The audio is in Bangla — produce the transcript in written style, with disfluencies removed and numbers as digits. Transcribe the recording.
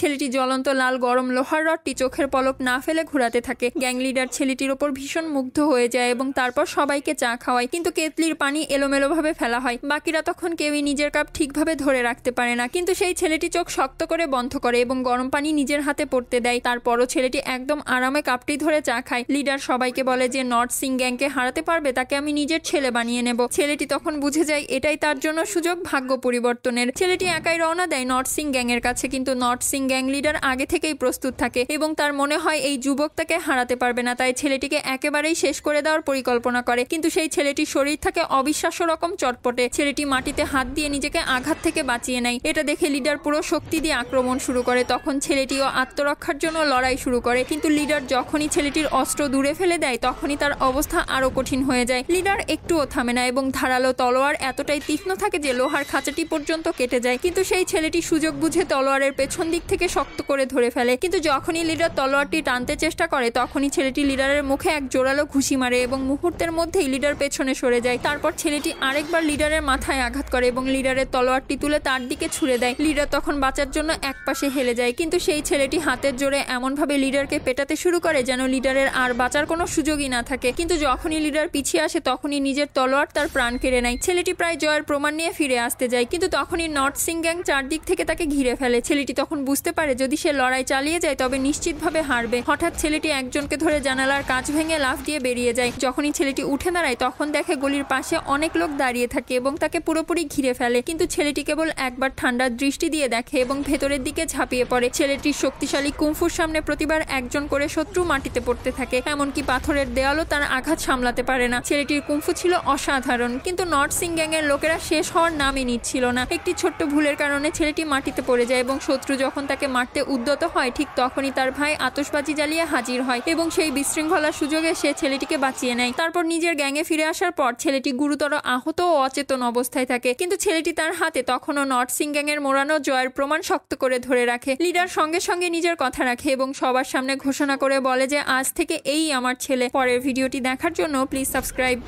ছেলেটি জ্বলন্ত লাল গরম লোহার রডটি চোখের পলক না ফেলে ঘোরাতে থাকে। গ্যাং লিডার ছেলেটির ওপর ভীষণ মুগ্ধ হয়ে যায় এবং তারপর সবাইকে চা খাওয়ায়, কিন্তু কেতলির পানি এলোমেলোভাবে ফেলা হয়। বাকিরা তখন কেউই নিজের কাপ ঠিকভাবে ধরে রাখতে পারে না, কিন্তু সেই ছেলেটি চোখ শক্ত করে বন্ধ করে এবং গরম পানি নিজের হাতে পড়তে দেয়। তারপরও ছেলেটি একদম আরামে কাপটি ধরে চা খায়। লিডার সবাইকে বলে যে নর্থ সিং গ্যাংকে হারাতে পারবে তাকে আমি নিজের ছেলে বানিয়ে নেব। ছেলেটি তখন বুঝে যায় এটাই তার জন্য সুযোগ ভাগ্য পরিবর্তনের। ছেলেটি একাই রওনা দেয় নর্থ সিং গ্যাং এর কাছে, কিন্তু নর্থ সিং গ্যাং লিডার আগে থেকেই প্রস্তুত থাকে এবং তার মনে হয় এই যুবক তাকে হারাতে পারবে না, তাই ছেলেটিকে একেবারেই শেষ করে দেওয়ার পরিকল্পনা করে। কিন্তু সেই ছেলেটির শরীর থাকে অবিশ্বাস্য রকম চটপটে। ছেলেটি মাটিতে হাত দিয়ে নিজেকে আঘাত থেকে বাঁচিয়ে নেয়। এটা দেখে লিডার পুরো শক্তি দিয়ে আক্রমণ শুরু করে। তখন ছেলেটিও আত্মরক্ষার জন্য লড়াই শুরু করে, কিন্তু লিডার যখনই ছেলেটির অস্ত্র দূরে ফেলে দেয় তখনই তার অবস্থা আরো কঠিন হয়ে যায়। লিডার একটুও থামে না এবং ধারালো তলোয়ার এতটাই তীক্ষ্ণ থাকে যে লোহার খাঁচাটি পর্যন্ত কেটে যায়, কিন্তু সেই ছেলেটি সুযোগ বুঝে তলোয়ারের পেছন দিক থেকে শক্ত করে ধরে ফেলে। কিন্তু যখনই লিডার তলোয়ারটি টানতে চেষ্টা করে তখনই ছেলেটি লিডারের মুখে এক জোরালো ঘুষি মারে এবং মুহূর্তের মধ্যেই লিডার পেছনে সরে যায়। তারপর ছেলেটি আরেকবার লিডারের মাথায় আঘাত করে এবং লিডারের তলোয়ারটি তুলে তার দিকে ছুড়ে দেয়। লিডার তখন বাঁচার জন্য একপাশে হেলে যায়, কিন্তু সেই ছেলেটি হাতের জোরে এমনভাবে লিডারকে পেটাতে শুরু করে যেন লিডারের আর বাঁচার কোনো সুযোগই না থাকে। কিন্তু যখনই লিডার পিছিয়ে আসে তখনই নিজের তলোয়ার তার প্রাণ কেড়ে নেয়। ছেলেটি প্রায় জয়ের প্রমাণ নিয়ে ফিরে আসতে যায়, কিন্তু তখনই নর্থ সিং গ্যাং চারদিক থেকে তাকে ঘিরে ফেলে। ছেলেটি তখন বুঝতে পারে যদি সে লড়াই চালিয়ে যায় তবে নিশ্চিতভাবে হারবে। হঠাৎ ছেলেটি একজনকে ধরে জানালার কাঁচ ভেঙে লাফ দিয়ে বেরিয়ে যায়। যখনই ছেলেটি উঠে দাঁড়ায় তখন দেখে গলির পাশে অনেক লোক দাঁড়িয়ে থাকে এবং তাকে পুরোপুরি ঘিরে ফেলে, কিন্তু ছেলেটি কেবল একবার ঠান্ডা দৃষ্টি দিয়ে দেখে এবং ভেতরের দিকে ঝাঁপিয়ে পড়ে। ছেলেটির শক্তিশালী কুংফুর সামনে প্রতিবার একজন করে শত্রু মাটিতে পড়তে থাকে, এমনকি পাথরের দেওয়ালও তার আঘাত সামলাতে পারে না। ছেলেটির কুংফু ছিল অসাধারণ, কিন্তু নর্থ সিং গ্যাং এর লোকেরা শেষ হওয়ার নামই নিচ্ছিল না। একটি ছোট্ট ভুলের কারণে ছেলেটি মাটিতে পড়ে যায় এবং শত্রু যখন তাকে মারতে উদ্যত হয় ঠিক তখনই তার ভাই আতশবাজি জ্বালিয়ে হাজির হয় এবং সেই বিশৃঙ্খলার সুযোগে সে ছেলেটিকে বাঁচিয়ে নেয়। তারপর নিজের গ্যাংয়ে ফিরে আসার পর ছেলেটি গুরুতর আহত ও অচেতন অবস্থায় থাকে, কিন্তু ছেলেটি তার হাতে তখনও নর্থ সিং গ্যাং এর মোড়ানো জয়ের প্রমাণ শক্ত করে ধরে রাখে। লিডার সঙ্গে সঙ্গে নিজের কথা রাখে এবং সবার সামনে ঘোষণা করে বলে যে আজ থেকে এই আমার ছেলে। পরের ভিডিওটি দেখার জন্য প্লিজ সাবস্ক্রাইব।